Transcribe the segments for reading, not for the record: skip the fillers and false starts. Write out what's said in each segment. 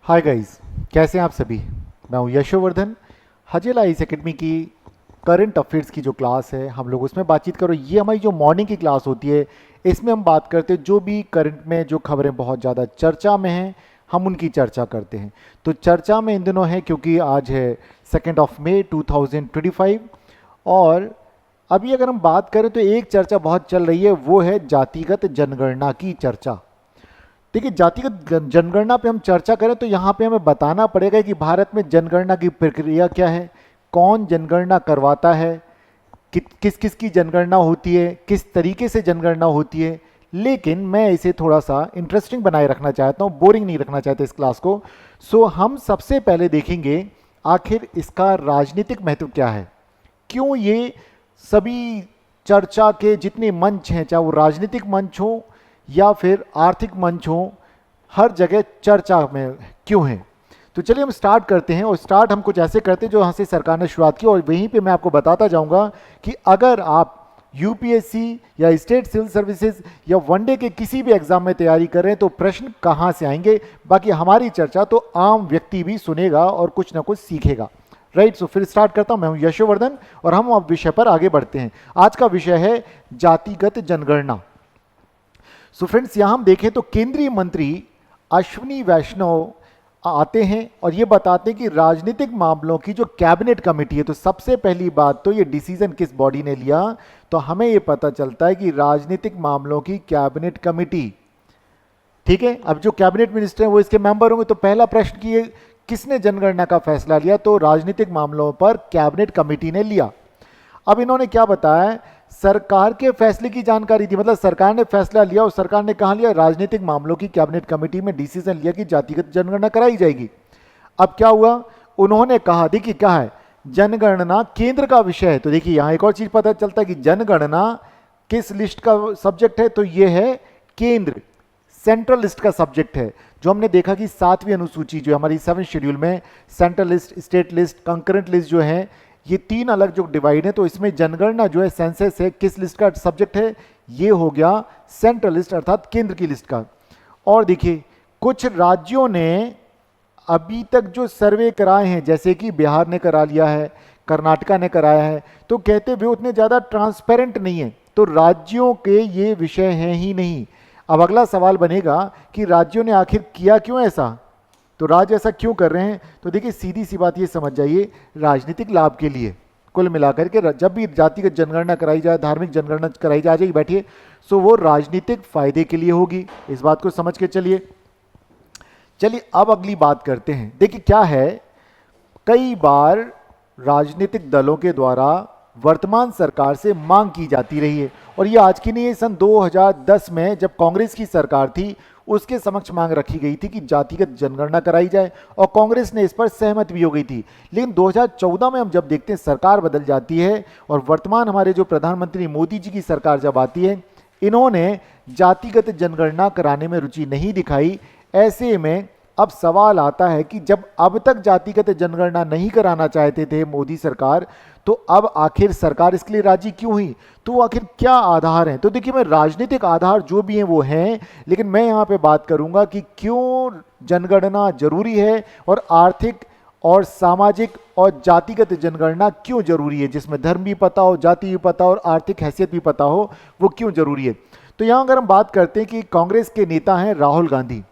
Hi guys, कैसे हैं आप सभी। मैं हूं यशोवर्धन। हजेला आईस एकेडमी की करंट अफेयर्स की जो क्लास है हम लोग उसमें बातचीत करो। ये हमारी जो मॉर्निंग की क्लास होती है इसमें हम बात करते हैं जो भी करंट में जो खबरें बहुत ज़्यादा चर्चा में हैं हम उनकी चर्चा करते हैं। तो चर्चा में इन दिनों है क्योंकि आज है 2 मई 2025। और अभी अगर हम बात करें तो एक चर्चा बहुत चल रही है, वो है जातिगत जनगणना की चर्चा। देखिए, जातिगत जनगणना पे हम चर्चा करें तो यहाँ पे हमें बताना पड़ेगा कि भारत में जनगणना की प्रक्रिया क्या है, कौन जनगणना करवाता है, किस किस की जनगणना होती है, किस तरीके से जनगणना होती है। लेकिन मैं इसे थोड़ा सा इंटरेस्टिंग बनाए रखना चाहता हूँ, बोरिंग नहीं रखना चाहता इस क्लास को। सो हम सबसे पहले देखेंगे आखिर इसका राजनीतिक महत्व क्या है, क्यों ये सभी चर्चा के जितने मंच हैं, चाहे वो राजनीतिक मंच हो या फिर आर्थिक मंच हो, हर जगह चर्चा में क्यों है। तो चलिए हम स्टार्ट करते हैं। और स्टार्ट हम कुछ ऐसे करते हैं जो यहाँ से सरकार ने शुरुआत की, और वहीं पे मैं आपको बताता जाऊंगा कि अगर आप यूपीएससी या स्टेट सिविल सर्विसेज या वनडे के किसी भी एग्जाम में तैयारी कर रहे हैं तो प्रश्न कहाँ से आएंगे। बाकी हमारी चर्चा तो आम व्यक्ति भी सुनेगा और कुछ ना कुछ सीखेगा। राइट, सो फिर स्टार्ट करता हूं। मैं हूं यशोवर्धन और हम अब विषय पर आगे बढ़ते हैं। आज का विषय है जातिगत जनगणना। सो फ्रेंड्स, यहां हम देखें तो केंद्रीय मंत्री अश्विनी वैष्णव आते हैं और ये बताते हैं कि राजनीतिक मामलों की जो कैबिनेट कमेटी है, तो सबसे पहली बात तो ये डिसीजन किस बॉडी ने लिया, तो हमें ये पता चलता है कि राजनीतिक मामलों की कैबिनेट कमेटी। ठीक है, अब जो कैबिनेट मिनिस्टर हैं वो इसके मेंबर होंगे। तो पहला प्रश्न कि ये किसने जनगणना का फैसला लिया, तो राजनीतिक मामलों पर कैबिनेट कमेटी ने लिया। अब इन्होंने क्या बताया, सरकार के फैसले की जानकारी दी, मतलब सरकार ने फैसला लिया और सरकार ने कहा लिया, राजनीतिक मामलों की कैबिनेट कमेटी में डिसीजन लिया कि जातिगत जनगणना कराई जाएगी। अब क्या हुआ, उन्होंने कहा, देखिए क्या है, जनगणना केंद्र का विषय है। तो देखिए यहां एक और चीज पता चलता है कि जनगणना किस लिस्ट का सब्जेक्ट है, तो यह है केंद्र, सेंट्रल लिस्ट का सब्जेक्ट है। जो हमने देखा कि 7वीं अनुसूची जो हमारी 7 शेड्यूल में central list, state list, concurrent list जो है, ये 3 अलग जो डिवाइड है, तो इसमें जनगणना जो है सेंसस है किस लिस्ट का सब्जेक्ट है, ये हो गया सेंट्रल लिस्ट अर्थात केंद्र की लिस्ट का। और देखिए कुछ राज्यों ने अभी तक जो सर्वे कराए हैं, जैसे कि बिहार ने करा लिया है, कर्नाटका ने कराया है, तो कहते वे उतने ज़्यादा ट्रांसपेरेंट नहीं है, तो राज्यों के ये विषय हैं ही नहीं। अब अगला सवाल बनेगा कि राज्यों ने आखिर किया क्यों ऐसा, तो राज्य ऐसा क्यों कर रहे हैं। तो देखिए सीधी सी बात ये समझ जाइए, राजनीतिक लाभ के लिए। कुल मिलाकर के जब भी जातिगत जनगणना कराई जाए, धार्मिक जनगणना कराई जाए, बैठिए, सो वो राजनीतिक फायदे के लिए होगी, इस बात को समझ के चलिए। चलिए अब अगली बात करते हैं। देखिए क्या है, कई बार राजनीतिक दलों के द्वारा वर्तमान सरकार से मांग की जाती रही है, और ये आज की नहीं है, सन 2010 में जब कांग्रेस की सरकार थी उसके समक्ष मांग रखी गई थी कि जातिगत जनगणना कराई जाए, और कांग्रेस ने इस पर सहमत भी हो गई थी। लेकिन 2014 में हम जब देखते हैं सरकार बदल जाती है और वर्तमान हमारे जो प्रधानमंत्री मोदी जी की सरकार जब आती है, इन्होंने जातिगत जनगणना कराने में रुचि नहीं दिखाई। ऐसे में अब सवाल आता है कि जब अब तक जातिगत जनगणना नहीं कराना चाहते थे मोदी सरकार, तो अब आखिर सरकार इसके लिए राजी क्यों हुई, तो आखिर क्या आधार हैं। तो देखिए, मैं राजनीतिक आधार जो भी हैं वो हैं, लेकिन मैं यहाँ पे बात करूंगा कि क्यों जनगणना जरूरी है और आर्थिक और सामाजिक और जातिगत जनगणना क्यों जरूरी है, जिसमें धर्म भी पता हो, जाति भी पता हो और आर्थिक हैसियत भी पता हो, वो क्यों जरूरी है। तो यहाँ अगर हम बात करते हैं कि कांग्रेस के नेता हैं राहुल गांधी,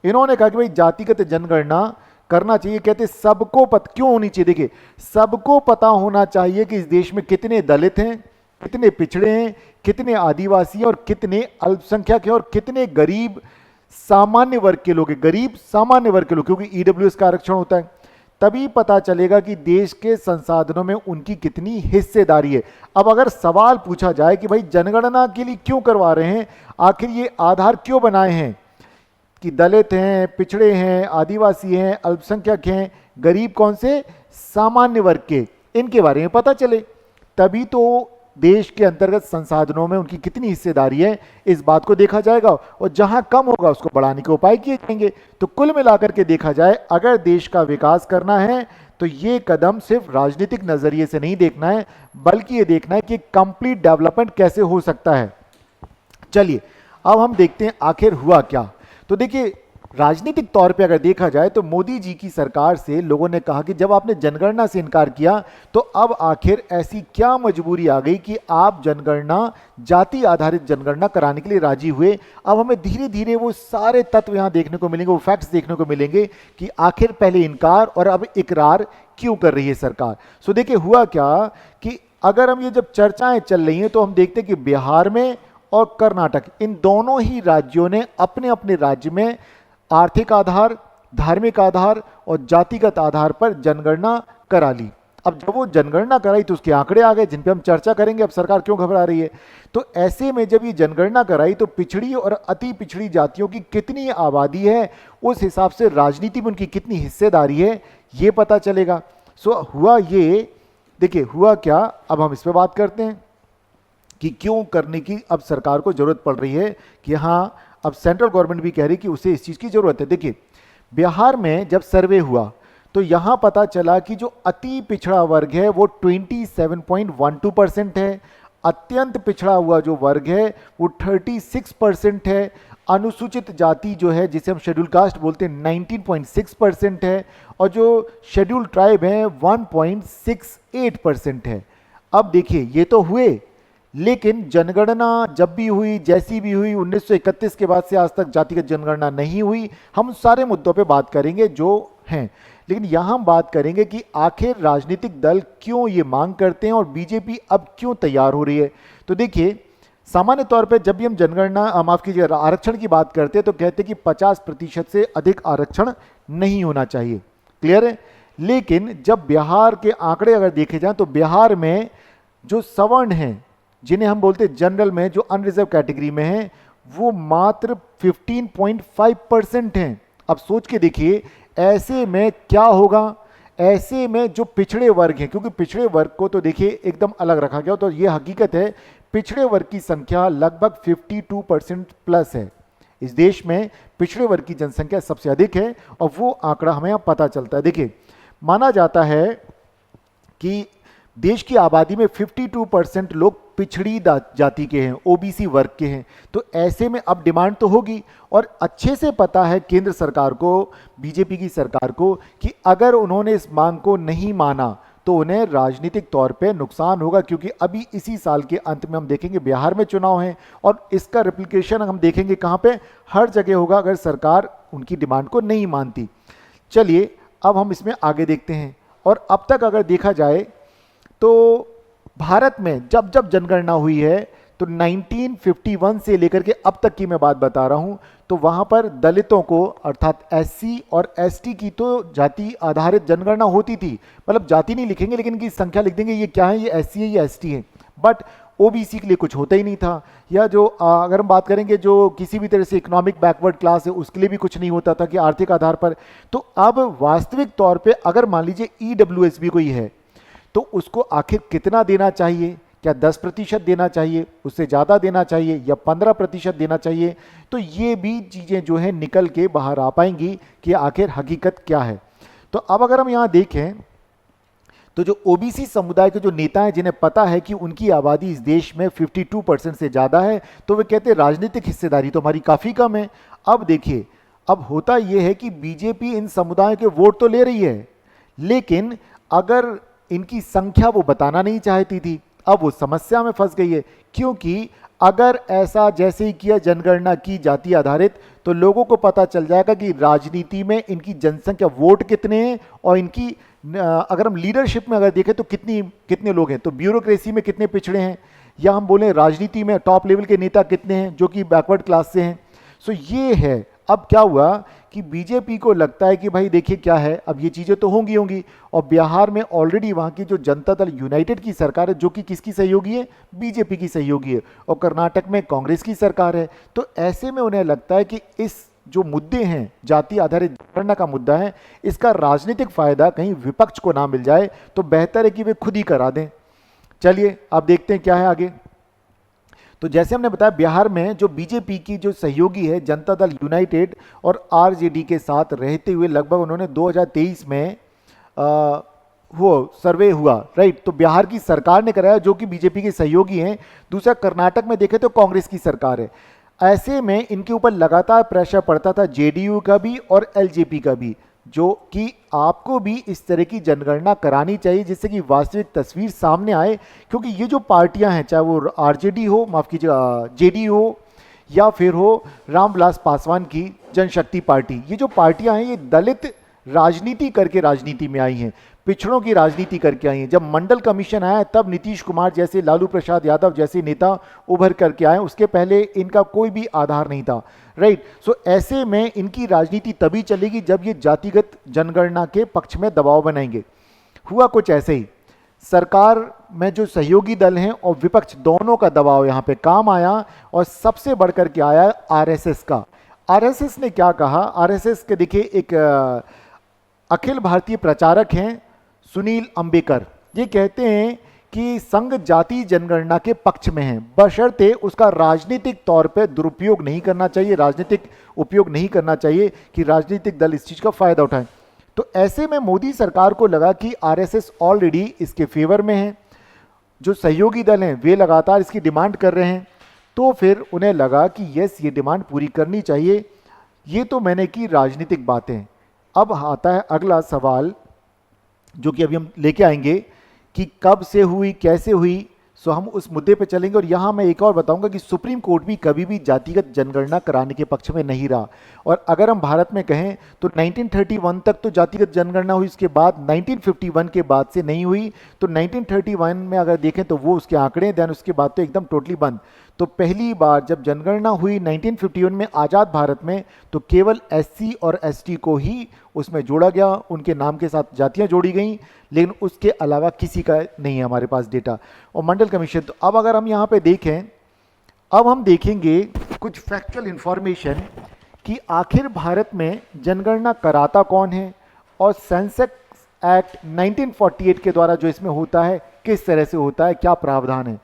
इन्होंने कहा कि भाई जातिगत जनगणना करना चाहिए। कहते सबको क्यों होनी चाहिए, देखिए सबको पता होना चाहिए कि इस देश में कितने दलित हैं, कितने पिछड़े हैं, कितने आदिवासी हैं और कितने अल्पसंख्यक हैं और कितने गरीब सामान्य वर्ग के लोग हैं, गरीब सामान्य वर्ग के लोग, क्योंकि ईडब्ल्यूएस का आरक्षण होता है। तभी पता चलेगा कि देश के संसाधनों में उनकी कितनी हिस्सेदारी है। अब अगर सवाल पूछा जाए कि भाई जनगणना के लिए क्यों करवा रहे हैं, आखिर ये आधार क्यों बनाए हैं कि दलित हैं, पिछड़े हैं, आदिवासी हैं, अल्पसंख्यक हैं, गरीब कौन से, सामान्य वर्ग के, इनके बारे में पता चले, तभी तो देश के अंतर्गत संसाधनों में उनकी कितनी हिस्सेदारी है इस बात को देखा जाएगा, और जहां कम होगा उसको बढ़ाने के उपाय किए जाएंगे। तो कुल मिलाकर के देखा जाए, अगर देश का विकास करना है तो ये कदम सिर्फ राजनीतिक नजरिए से नहीं देखना है, बल्कि ये देखना है कि कंप्लीट डेवलपमेंट कैसे हो सकता है। चलिए अब हम देखते हैं आखिर हुआ क्या। तो देखिए राजनीतिक तौर पे अगर देखा जाए तो मोदी जी की सरकार से लोगों ने कहा कि जब आपने जनगणना से इनकार किया तो अब आखिर ऐसी क्या मजबूरी आ गई कि आप जनगणना, जाति आधारित जनगणना कराने के लिए राजी हुए। अब हमें धीरे धीरे वो सारे तत्व यहाँ देखने को मिलेंगे, वो फैक्ट्स देखने को मिलेंगे कि आखिर पहले इनकार और अब इकरार क्यों कर रही है सरकार। सो देखिए हुआ क्या कि अगर हम ये जब चर्चाएं चल रही हैं तो हम देखते हैं कि बिहार में और कर्नाटक, इन दोनों ही राज्यों ने अपने अपने राज्य में आर्थिक आधार, धार्मिक आधार और जातिगत आधार पर जनगणना करा ली। अब जब वो जनगणना कराई तो उसके आंकड़े आ गए जिन पे हम चर्चा करेंगे अब सरकार क्यों घबरा रही है। तो ऐसे में जब ये जनगणना कराई तो पिछड़ी और अति पिछड़ी जातियों की कितनी आबादी है, उस हिसाब से राजनीति में उनकी कितनी हिस्सेदारी है, ये पता चलेगा। सो हुआ ये, देखिए हुआ क्या, अब हम इस पर बात करते हैं कि क्यों करने की अब सरकार को जरूरत पड़ रही है, कि हाँ अब सेंट्रल गवर्नमेंट भी कह रही कि उसे इस चीज़ की ज़रूरत है। देखिए बिहार में जब सर्वे हुआ तो यहाँ पता चला कि जो अति पिछड़ा वर्ग है वो 27.12% है, अत्यंत पिछड़ा हुआ जो वर्ग है वो 36% है, अनुसूचित जाति जो है जिसे हम शेड्यूल कास्ट बोलते हैं 19.6% है, और जो शेड्यूल ट्राइब है 1.68% है। अब देखिए ये तो हुए, लेकिन जनगणना जब भी हुई, जैसी भी हुई, 1931 के बाद से आज तक जातिगत जनगणना नहीं हुई। हम सारे मुद्दों पे बात करेंगे जो हैं, लेकिन यहाँ हम बात करेंगे कि आखिर राजनीतिक दल क्यों ये मांग करते हैं और बीजेपी अब क्यों तैयार हो रही है। तो देखिए सामान्य तौर पे जब भी हम जनगणना, माफ कीजिए, आरक्षण की बात करते हैं तो कहते हैं कि 50% से अधिक आरक्षण नहीं होना चाहिए, क्लियर है। लेकिन जब बिहार के आंकड़े अगर देखे जाएं तो बिहार में जो सवर्ण हैं, जिन्हें हम बोलते हैं जनरल में, जो अनरिजर्व कैटेगरी में हैं, वो मात्र 15.5% हैं। अब सोच के देखिए ऐसे में क्या होगा, ऐसे में जो पिछड़े वर्ग हैं, क्योंकि पिछड़े वर्ग को तो देखिए एकदम अलग रखा गया, तो ये हकीकत है पिछड़े वर्ग की संख्या लगभग 52% प्लस है। इस देश में पिछड़े वर्ग की जनसंख्या सबसे अधिक है और वो आंकड़ा हमें यहाँ पता चलता है। देखिए माना जाता है कि देश की आबादी में 52% लोग पिछड़ी जाति के हैं, ओबीसी वर्ग के हैं। तो ऐसे में अब डिमांड तो होगी, और अच्छे से पता है केंद्र सरकार को, बीजेपी की सरकार को, कि अगर उन्होंने इस मांग को नहीं माना तो उन्हें राजनीतिक तौर पे नुकसान होगा, क्योंकि अभी इसी साल के अंत में हम देखेंगे बिहार में चुनाव हैं और इसका रिप्लिकेशन हम देखेंगे कहाँ पे, हर जगह होगा अगर सरकार उनकी डिमांड को नहीं मानती। चलिए अब हम इसमें आगे देखते हैं। और अब तक अगर देखा जाए तो भारत में जब जब जनगणना हुई है तो 1951 से लेकर के अब तक की मैं बात बता रहा हूं, तो वहां पर दलितों को अर्थात एससी और एसटी की तो जाति आधारित जनगणना होती थी, मतलब जाति नहीं लिखेंगे लेकिन इनकी संख्या लिख देंगे, ये क्या है, ये एससी है, ये एसटी है। बट ओबीसी के लिए कुछ होता ही नहीं था, या जो अगर हम बात करेंगे जो किसी भी तरह से इकोनॉमिक बैकवर्ड क्लास है उसके लिए भी कुछ नहीं होता था कि आर्थिक आधार पर। तो अब वास्तविक तौर पे अगर मान लीजिए ईडब्ल्यूएस भी कोई है तो उसको आखिर कितना देना चाहिए, क्या 10% देना चाहिए, उससे ज़्यादा देना चाहिए, या 15% देना चाहिए, तो ये भी चीज़ें जो है निकल के बाहर आ पाएंगी कि आखिर हकीकत क्या है। तो अब अगर हम यहाँ देखें तो जो ओबीसी समुदाय के जो नेता हैं जिन्हें पता है कि उनकी आबादी इस देश में 52% से ज़्यादा है, तो वे कहते हैं राजनीतिक हिस्सेदारी तो हमारी काफ़ी कम है। अब देखिए अब होता यह है कि बीजेपी इन समुदायों के वोट तो ले रही है, लेकिन अगर इनकी संख्या वो बताना नहीं चाहती थी, अब वो समस्या में फंस गई है। क्योंकि अगर ऐसा जैसे ही किया जनगणना की जाति आधारित, तो लोगों को पता चल जाएगा कि राजनीति में इनकी जनसंख्या, वोट कितने हैं और इनकी अगर हम लीडरशिप में अगर देखें तो कितने लोग हैं, तो ब्यूरोक्रेसी में कितने पिछड़े हैं, या हम बोलें राजनीति में टॉप लेवल के नेता कितने हैं जो कि बैकवर्ड क्लास से हैं। सो ये है। अब क्या हुआ कि बीजेपी को लगता है कि भाई देखिए क्या है, अब ये चीज़ें तो होंगी, और बिहार में ऑलरेडी वहाँ की जो जनता दल यूनाइटेड की सरकार है जो कि किसकी सहयोगी है, बीजेपी की सहयोगी है, और कर्नाटक में कांग्रेस की सरकार है। तो ऐसे में उन्हें लगता है कि इस जो मुद्दे हैं, जाति आधारित जनगणना का मुद्दा है, इसका राजनीतिक फायदा कहीं विपक्ष को ना मिल जाए, तो बेहतर है कि वे खुद ही करा दें। चलिए अब देखते हैं क्या है आगे। तो जैसे हमने बताया बिहार में जो बीजेपी की जो सहयोगी है जनता दल यूनाइटेड और आरजेडी के साथ रहते हुए लगभग उन्होंने 2023 में वो सर्वे हुआ, राइट। तो बिहार की सरकार ने कराया जो कि बीजेपी के सहयोगी हैं। दूसरा कर्नाटक में देखें तो कांग्रेस की सरकार है। ऐसे में इनके ऊपर लगातार प्रेशर पड़ता था, जेडीयू का भी और एलजेपी का भी, जो कि आपको भी इस तरह की जनगणना करानी चाहिए जिससे कि वास्तविक तस्वीर सामने आए। क्योंकि ये जो पार्टियां हैं, चाहे वो आरजेडी हो, माफ कीजिएगा जेडीयू हो, या फिर हो रामविलास पासवान की जनशक्ति पार्टी, ये जो पार्टियां हैं ये दलित राजनीति करके राजनीति में आई हैं, पिछड़ों की राजनीति करके आई हैं। जब मंडल कमीशन आया तब नीतीश कुमार जैसे, लालू प्रसाद यादव जैसे नेता उभर करके आए, उसके पहले इनका कोई भी आधार नहीं था, राइट। सो ऐसे में इनकी राजनीति तभी चलेगी जब ये जातिगत जनगणना के पक्ष में दबाव बनाएंगे। हुआ कुछ ऐसे ही, सरकार में जो सहयोगी दल हैं और विपक्ष दोनों का दबाव यहां पे काम आया, और सबसे बढ़कर के आया आरएसएस का। आरएसएस ने क्या कहा, आरएसएस के देखिए एक अखिल भारतीय प्रचारक हैं सुनील अंबेकर, ये कहते हैं कि संघ जाति जनगणना के पक्ष में है, बशर्ते उसका राजनीतिक तौर पे दुरुपयोग नहीं करना चाहिए, राजनीतिक उपयोग नहीं करना चाहिए कि राजनीतिक दल इस चीज का फायदा उठाएं। तो ऐसे में मोदी सरकार को लगा कि आरएसएस ऑलरेडी इसके फेवर में है, जो सहयोगी दल हैं वे लगातार इसकी डिमांड कर रहे हैं, तो फिर उन्हें लगा कि यस ये डिमांड पूरी करनी चाहिए। ये तो मैंने की राजनीतिक बातें। अब आता है अगला सवाल जो कि अभी हम लेके आएंगे कि कब से हुई, कैसे हुई, सो हम उस मुद्दे पे चलेंगे। और यहाँ मैं एक और बताऊंगा कि सुप्रीम कोर्ट भी कभी भी जातिगत जनगणना कराने के पक्ष में नहीं रहा। और अगर हम भारत में कहें तो 1931 तक तो जातिगत जनगणना हुई, उसके बाद 1951 के बाद से नहीं हुई। तो 1931 में अगर देखें तो वो उसके आंकड़े, देन उसके बाद तो एकदम टोटली बंद। तो पहली बार जब जनगणना हुई 1951 में आज़ाद भारत में, तो केवल एससी और एसटी को ही उसमें जोड़ा गया, उनके नाम के साथ जातियां जोड़ी गई, लेकिन उसके अलावा किसी का नहीं है हमारे पास डेटा। और मंडल कमीशन, तो अब अगर हम यहाँ पे देखें, अब हम देखेंगे कुछ फैक्चुअल इंफॉर्मेशन कि आखिर भारत में जनगणना कराता कौन है, और सेंसस एक्ट 1948 के द्वारा जो इसमें होता है किस तरह से होता है, क्या प्रावधान है।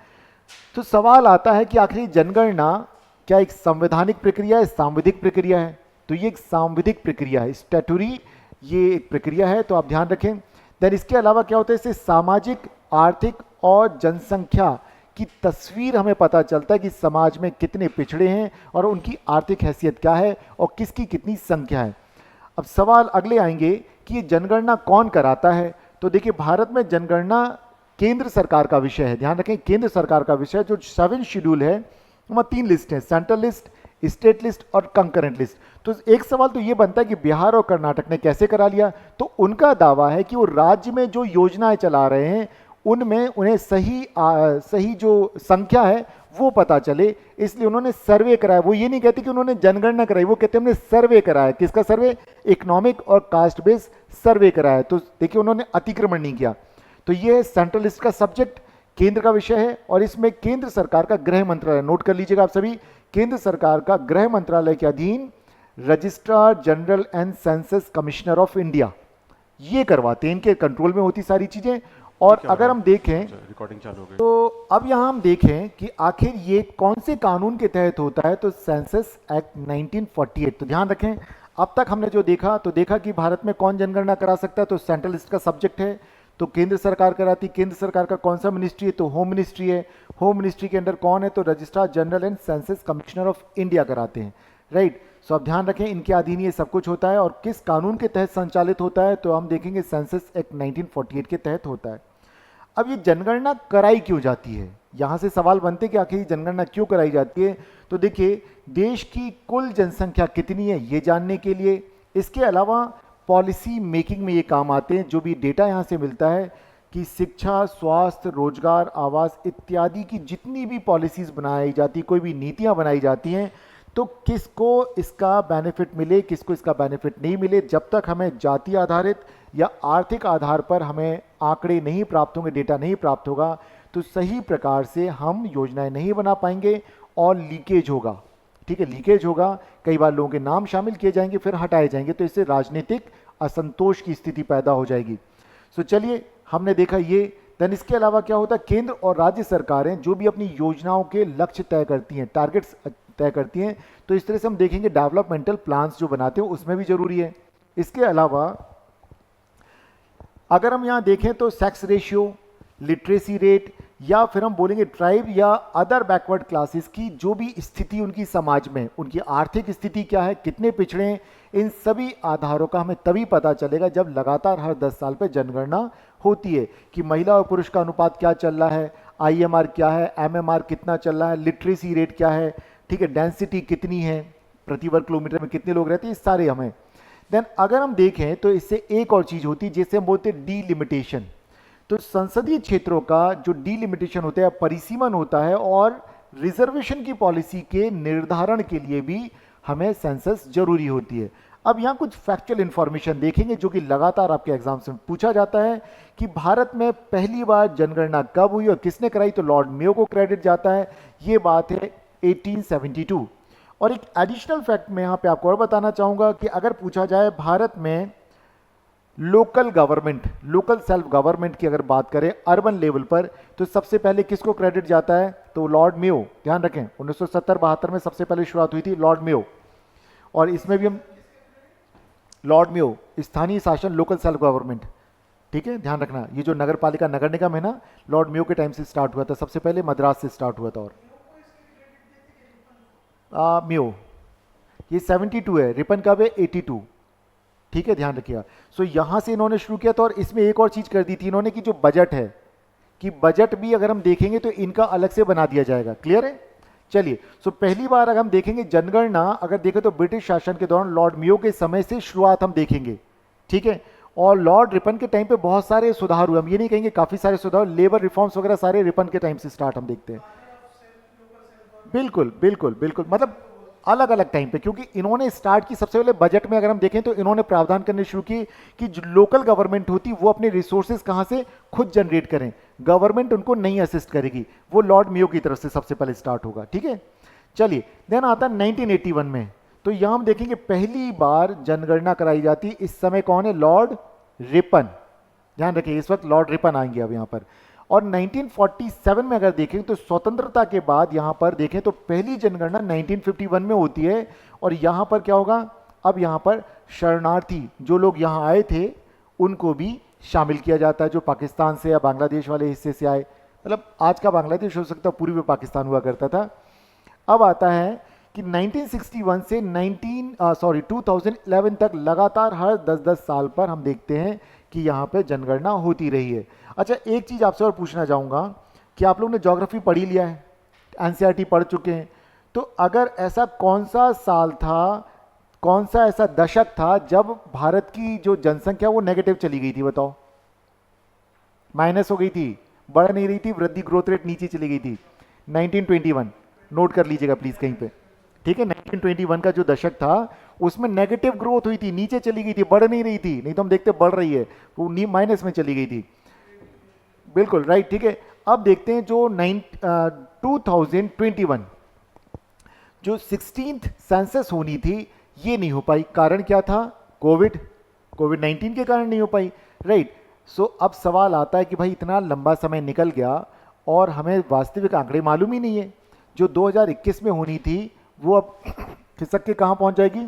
तो सवाल आता है कि आखिर जनगणना क्या एक संवैधानिक प्रक्रिया है, सांविधिक प्रक्रिया है। तो ये एक सांविधिक प्रक्रिया है, स्टैट्यूटरी ये एक प्रक्रिया है, तो आप ध्यान रखें। देन इसके अलावा क्या होता है, इससे सामाजिक, आर्थिक और जनसंख्या की तस्वीर हमें पता चलता है कि समाज में कितने पिछड़े हैं और उनकी आर्थिक हैसियत क्या है और किसकी कितनी संख्या है। अब सवाल अगले आएंगे कि ये जनगणना कौन कराता है। तो देखिए भारत में जनगणना केंद्र सरकार का विषय है, ध्यान रखें केंद्र सरकार का विषय। जो 7 शेड्यूल है वहाँ 3 लिस्ट है, सेंट्रल लिस्ट, स्टेट लिस्ट और कंकरेंट लिस्ट। तो एक सवाल तो ये बनता है कि बिहार और कर्नाटक ने कैसे करा लिया। तो उनका दावा है कि वो राज्य में जो योजनाएं चला रहे हैं उनमें उन्हें सही जो संख्या है वो पता चले, इसलिए उन्होंने सर्वे कराया। वो ये नहीं कहते कि उन्होंने जनगणना कराई, वो कहते हैं हमने सर्वे कराया। किसका सर्वे? इकोनॉमिक और कास्ट बेस्ड सर्वे कराया। तो देखिए उन्होंने अतिक्रमण नहीं किया। तो ये सेंट्रल लिस्ट का सब्जेक्ट केंद्र का विषय है, और इसमें केंद्र सरकार का गृह मंत्रालय, नोट कर लीजिएगा आप सभी, केंद्र सरकार का गृह मंत्रालय के अधीन registrar general and census commissioner of India ये करवाते हैं, इनके कंट्रोल में होती सारी चीजें। और अगर हम देखें रिकॉर्डिंग चालू हो गई, तो अब यहां हम देखें कि आखिर ये कौन से कानून के तहत होता है, तो सेंसस एक्ट 1948। तो ध्यान रखें अब तक हमने जो देखा, तो देखा कि भारत में कौन जनगणना करा सकता है, तो सेंट्रल लिस्ट का सब्जेक्ट है, तो केंद्र सरकार कराती। केंद्र सरकार का कौन सा मिनिस्ट्री है, तो होम मिनिस्ट्री है। होम मिनिस्ट्री के अंडर कौन है, तो registrar general and census commissioner of India कराते हैं, राइट। सो अब ध्यान रखें इनके अधीन ये सब कुछ होता है, और किस कानून के तहत संचालित होता है, तो हम देखेंगे सेंसस एक्ट 1948 के तहत होता है। अब ये जनगणना कराई क्यों जाती है, यहां से सवाल बनते कि आखिर जनगणना क्यों कराई जाती है। तो देखिए देश की कुल जनसंख्या कितनी है ये जानने के लिए, इसके अलावा पॉलिसी मेकिंग में ये काम आते हैं। जो भी डेटा यहाँ से मिलता है कि शिक्षा, स्वास्थ्य, रोजगार, आवास इत्यादि की जितनी भी पॉलिसीज बनाई जाती, कोई भी नीतियाँ बनाई जाती हैं, तो किसको इसका बेनिफिट मिले, किसको इसका बेनिफिट नहीं मिले, जब तक हमें जाति आधारित या आर्थिक आधार पर हमें आंकड़े नहीं प्राप्त होंगे, डेटा नहीं प्राप्त होगा, तो सही प्रकार से हम योजनाएं नहीं बना पाएंगे और लीकेज होगा। ठीक है, लीकेज होगा, कई बार लोगों के नाम शामिल किए जाएंगे फिर हटाए जाएंगे, तो इससे राजनीतिक असंतोष की स्थिति पैदा हो जाएगी। सो चलिए हमने देखा ये। देन इसके अलावा क्या होता है, केंद्र और राज्य सरकारें जो भी अपनी योजनाओं के लक्ष्य तय करती हैं, टारगेट्स तय करती हैं, तो इस तरह से हम देखेंगे डेवलपमेंटल प्लान्स जो बनाते हैं उसमें भी जरूरी है। इसके अलावा अगर हम यहाँ देखें तो सेक्स रेशियो, लिटरेसी रेट, या फिर हम बोलेंगे ट्राइब या अदर बैकवर्ड क्लासेस की जो भी स्थिति उनकी समाज में, उनकी आर्थिक स्थिति क्या है, कितने पिछड़े हैं, इन सभी आधारों का हमें तभी पता चलेगा जब लगातार हर 10 साल पे जनगणना होती है कि महिला और पुरुष का अनुपात क्या चल रहा है, आईएमआर क्या है, एमएमआर कितना चल रहा है, लिटरेसी रेट क्या है, ठीक है, डेंसिटी कितनी है, प्रति वर्ग किलोमीटर में कितने लोग रहते हैं, ये सारे हमें। देन अगर हम देखें तो इससे एक और चीज होती है जिसे हम बोलते हैं डीलिमिटेशन। तो संसदीय क्षेत्रों का जो डीलिमिटेशन होता है, परिसीमन होता है, और रिजर्वेशन की पॉलिसी के निर्धारण के लिए भी हमें सेंसस जरूरी होती है। अब यहाँ कुछ फैक्चुअल इंफॉर्मेशन देखेंगे जो कि लगातार आपके एग्जाम में पूछा जाता है कि भारत में पहली बार जनगणना कब हुई और किसने कराई, तो लॉर्ड मेयो को क्रेडिट जाता है। ये बात है 1872। और एक एडिशनल फैक्ट मैं यहाँ पे आपको और बताना चाहूंगा कि अगर पूछा जाए भारत में local government, local self government की अगर बात करें अर्बन लेवल पर, तो सबसे पहले किसको क्रेडिट जाता है, तो लॉर्ड मेयो। ध्यान रखें 1970-72 में सबसे पहले शुरुआत हुई थी लॉर्ड मेयो, और इसमें भी हम लॉर्ड मेयो, स्थानीय शासन, लोकल सेल्फ गवर्नमेंट, ठीक है, ध्यान रखना। ये जो नगर पालिका, नगर निगम है ना, लॉर्ड मेयो के टाइम से स्टार्ट हुआ था, सबसे पहले मद्रास से स्टार्ट हुआ था। और मेयो ये 72 है, रिपन कब है 82, ठीक है, ध्यान रखिएगा। सो यहां से इन्होंने शुरू किया था, और इसमें एक और चीज कर दी थी इन्होंने कि जो बजट है, कि बजट भी अगर हम देखेंगे तो इनका अलग से बना दिया जाएगा। क्लियर है? चलिए, सो पहली बार अगर हम देखेंगे जनगणना, अगर देखें तो ब्रिटिश शासन के दौरान लॉर्ड मेयो के समय से शुरुआत हम देखेंगे, ठीक है। और लॉर्ड रिपन के टाइम पे बहुत सारे सुधार हुए, हम ये नहीं कहेंगे काफी सारे सुधार, लेबर रिफॉर्म्स वगैरह सारे रिपन के टाइम से स्टार्ट हम देखते हैं। बिल्कुल बिल्कुल बिल्कुल, मतलब अलग अलग टाइम पे, क्योंकि इन्होंने स्टार्ट की सबसे पहले बजट में अगर हम देखें तो इन्होंने प्रावधान करने शुरू की कि जो लोकल गवर्नमेंट होती वो अपने रिसोर्सेज कहां से खुद जनरेट करें, गवर्नमेंट उनको नहीं असिस्ट करेगी। वो लॉर्ड मेयो की तरफ से सबसे पहले स्टार्ट होगा, ठीक है। चलिए, देन आता है 1981 में, तो यहां हम देखेंगे पहली बार जनगणना कराई जाती। इस समय कौन है, लॉर्ड रिपन, ध्यान रखिए इस वक्त लॉर्ड रिपन आएंगे अब यहां पर। और 1947 में अगर देखें तो स्वतंत्रता के बाद यहां पर देखें तो पहली जनगणना 1951 में होती है। और यहां पर क्या होगा, अब यहां पर शरणार्थी जो लोग यहां आए थे उनको भी शामिल किया जाता है, जो पाकिस्तान से या बांग्लादेश वाले हिस्से से आए, मतलब आज का बांग्लादेश हो सकता है, पूर्वी में पाकिस्तान हुआ करता था। अब आता है कि 1961 से 2011 तक लगातार हर 10-10 साल पर हम देखते हैं कि यहाँ पे जनगणना होती रही है। अच्छा, एक चीज़ आपसे और पूछना चाहूँगा कि आप लोगों ने ज्योग्राफी पढ़ी लिया है, एनसीईआरटी पढ़ चुके हैं, तो अगर ऐसा कौन सा साल था, कौन सा ऐसा दशक था जब भारत की जो जनसंख्या वो नेगेटिव चली गई थी, बताओ, माइनस हो गई थी, बढ़ नहीं रही थी, वृद्धि ग्रोथ रेट नीचे चली गई थी, 1921, नोट कर लीजिएगा प्लीज कहीं पे, ठीक है। 1921 का जो दशक था उसमें नेगेटिव ग्रोथ हुई थी, नीचे चली गई थी, बढ़ नहीं रही थी, नहीं तो हम देखते बढ़ रही है, वो माइनस में चली गई थी, बिल्कुल राइट, ठीक है। अब देखते हैं जो 2021 जो 16th सेंसस होनी थी ये नहीं हो पाई, कारण क्या था, कोविड 19 के कारण नहीं हो पाई, राइट। सो अब सवाल आता है कि भाई इतना लंबा समय निकल गया और हमें वास्तविक आंकड़े मालूम ही नहीं है। जो 2021 में होनी थी वो अब खिसक के कहाँ पहुंच जाएगी,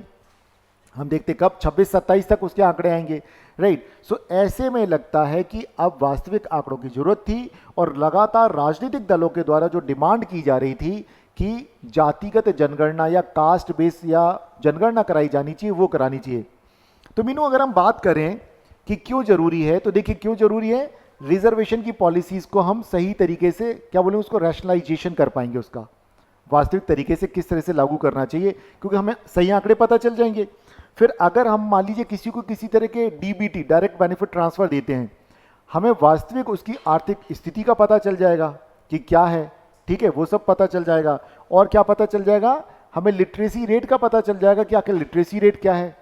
हम देखते कब 26-27 तक उसके आंकड़े आएंगे, राइट। सो ऐसे में लगता है कि अब वास्तविक आंकड़ों की जरूरत थी, और लगातार राजनीतिक दलों के द्वारा जो डिमांड की जा रही थी कि जातिगत जनगणना या कास्ट बेस या जनगणना कराई जानी चाहिए, वो करानी चाहिए। तो मीनू अगर हम बात करें कि क्यों जरूरी है, तो देखिए क्यों जरूरी है, रिजर्वेशन की पॉलिसीज को हम सही तरीके से, क्या बोले, उसको रैशनलाइजेशन कर पाएंगे, उसका वास्तविक तरीके से किस तरह से लागू करना चाहिए, क्योंकि हमें सही आंकड़े पता चल जाएंगे। फिर अगर हम मान लीजिए किसी को किसी तरह के डीबीटी, डायरेक्ट बेनिफिट ट्रांसफर देते हैं, हमें वास्तविक उसकी आर्थिक स्थिति का पता चल जाएगा कि क्या है, ठीक है, वो सब पता चल जाएगा। और क्या पता चल जाएगा, हमें लिटरेसी रेट का पता चल जाएगा कि आखिर लिटरेसी रेट क्या है,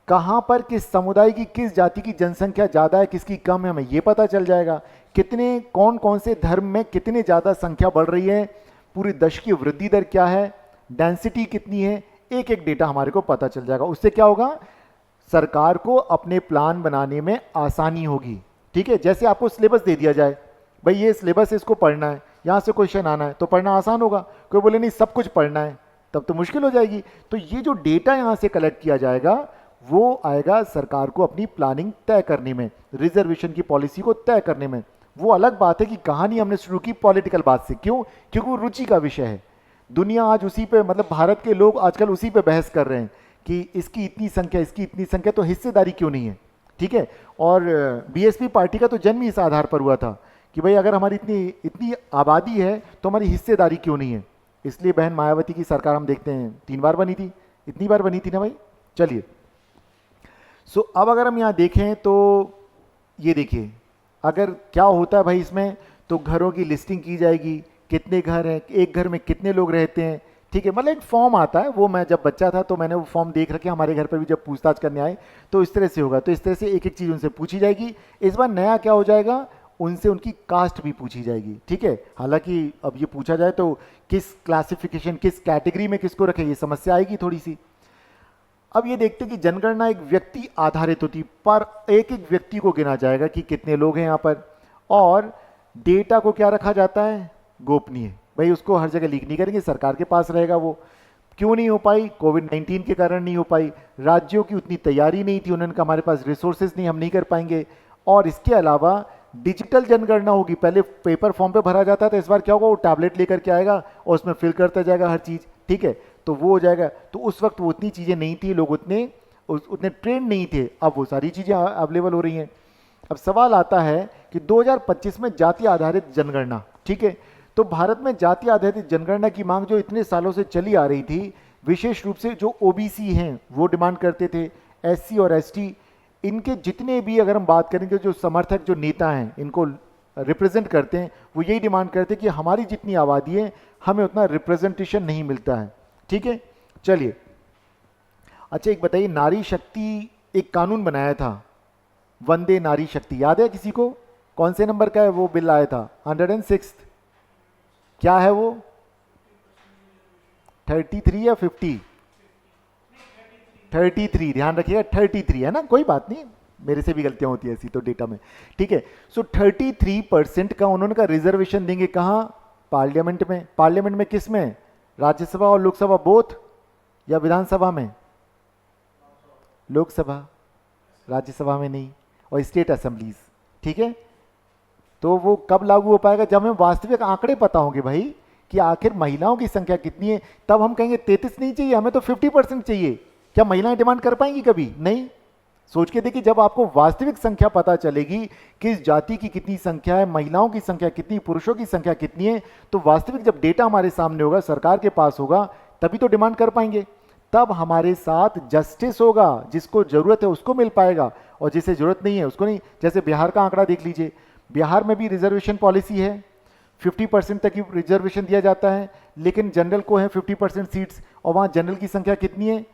कहां पर किस समुदाय की, किस जाति की जनसंख्या ज्यादा है, किसकी कम है, हमें ये पता चल जाएगा। कितने, कौन कौन से धर्म में कितने ज्यादा संख्या बढ़ रही है, पूरी दश की वृद्धि दर क्या है, डेंसिटी कितनी है, एक एक डेटा हमारे को पता चल जाएगा। उससे क्या होगा, सरकार को अपने प्लान बनाने में आसानी होगी, ठीक है। जैसे आपको सिलेबस दे दिया जाए, भाई ये सिलेबस है, इसको पढ़ना है, यहां से क्वेश्चन आना है, तो पढ़ना आसान होगा। कोई बोले नहीं सब कुछ पढ़ना है, तब तो मुश्किल हो जाएगी। तो ये जो डेटा यहां से कलेक्ट किया जाएगा वो आएगा सरकार को अपनी प्लानिंग तय करने में, रिजर्वेशन की पॉलिसी को तय करने में, वो अलग बात है कि कहानी हमने शुरू की पॉलिटिकल बात से। क्यों? क्योंकि वो रुचि का विषय है। दुनिया आज उसी पे, मतलब भारत के लोग आजकल उसी पे बहस कर रहे हैं कि इसकी इतनी संख्या, इसकी इतनी संख्या, तो हिस्सेदारी क्यों नहीं है? ठीक है। और बीएसपी पार्टी का तो जन्म ही इस आधार पर हुआ था कि भाई अगर हमारी इतनी इतनी आबादी है तो हमारी हिस्सेदारी क्यों नहीं है। इसलिए बहन मायावती की सरकार हम देखते हैं 3 बार बनी थी, इतनी बार बनी थी ना भाई। चलिए, सो अब अगर हम यहाँ देखें तो ये देखिए, अगर क्या होता है भाई इसमें, तो घरों की लिस्टिंग की जाएगी, कितने घर हैं, एक घर में कितने लोग रहते हैं। ठीक है, मतलब एक फॉर्म आता है, वो मैं जब बच्चा था तो मैंने वो फॉर्म देख रखे, हमारे घर पर भी जब पूछताछ करने आए तो इस तरह से होगा। तो इस तरह से एक एक चीज़ उनसे पूछी जाएगी। इस बार नया क्या हो जाएगा, उनसे उनकी कास्ट भी पूछी जाएगी। ठीक है, हालांकि अब ये पूछा जाए तो किस क्लासिफिकेशन, किस कैटेगरी में किसको रखे, ये समस्या आएगी थोड़ी सी। अब ये देखते हैं कि जनगणना एक व्यक्ति आधारित होती, पर एक एक व्यक्ति को गिना जाएगा कि कितने लोग हैं यहाँ पर, और डेटा को क्या रखा जाता है, गोपनीय। भाई उसको हर जगह लीक नहीं करेंगे, सरकार के पास रहेगा वो। क्यों नहीं हो पाई? कोविड-19 के कारण नहीं हो पाई। राज्यों की उतनी तैयारी नहीं थी, उन्होंने कहा हमारे पास रिसोर्सेज नहीं, हम नहीं कर पाएंगे। और इसके अलावा डिजिटल जनगणना होगी, पहले पेपर फॉर्म पे भरा जाता था, इस बार क्या होगा, वो टैबलेट लेकर के आएगा और उसमें फिल करता जाएगा हर चीज़। ठीक है, तो वो हो जाएगा। तो उस वक्त वो उतनी चीज़ें नहीं थी, लोग उतने ट्रेन नहीं थे, अब वो सारी चीज़ें अवेलेबल हो रही हैं। अब सवाल आता है कि 2025 में जाति आधारित जनगणना। ठीक है, तो भारत में जाति आधारित जनगणना की मांग जो इतने सालों से चली आ रही थी, विशेष रूप से जो ओबीसी हैं वो डिमांड करते थे, एससी और एसटी, इनके जितने भी अगर हम बात करेंगे, जो समर्थक, जो नेता हैं, इनको रिप्रेजेंट करते हैं, वो यही डिमांड करते हैं कि हमारी जितनी आबादी है हमें उतना रिप्रेजेंटेशन नहीं मिलता है। ठीक है, चलिए। अच्छा एक बताइए, नारी शक्ति एक कानून बनाया था, वंदे नारी शक्ति, याद है किसी को? कौन से नंबर का है वो बिल आया था? 106। क्या है वो? 33 या 50? 33, ध्यान रखिएगा 33 है ना, कोई बात नहीं, मेरे से भी गलतियां होती है ऐसी तो डेटा में। ठीक है, सो 33% का उन्होंने कहा रिजर्वेशन देंगे। कहाँ? पार्लियामेंट में। पार्लियामेंट में किस में? राज्यसभा और लोकसभा बोथ, या विधानसभा में? लोकसभा, राज्यसभा में नहीं, और स्टेट असेंबलीज। ठीक है, तो वो कब लागू हो पाएगा? जब हमें वास्तविक आंकड़े पता होंगे भाई कि आखिर महिलाओं की संख्या कितनी है, तब हम कहेंगे 33 नहीं चाहिए, हमें तो 50% चाहिए। क्या महिलाएं डिमांड कर पाएंगी कभी? नहीं। सोच के देखिए, जब आपको वास्तविक संख्या पता चलेगी, किस जाति की कितनी संख्या है, महिलाओं की संख्या कितनी, पुरुषों की संख्या कितनी है, तो वास्तविक जब डेटा हमारे सामने होगा, सरकार के पास होगा, तभी तो डिमांड कर पाएंगे। तब हमारे साथ जस्टिस होगा, जिसको जरूरत है उसको मिल पाएगा और जिसे जरूरत नहीं है उसको नहीं। जैसे बिहार का आंकड़ा देख लीजिए, बिहार में भी रिजर्वेशन पॉलिसी है, 50% तक की रिजर्वेशन दिया जाता है, लेकिन जनरल को है 50% सीट्स, और वहाँ जनरल की संख्या कितनी है?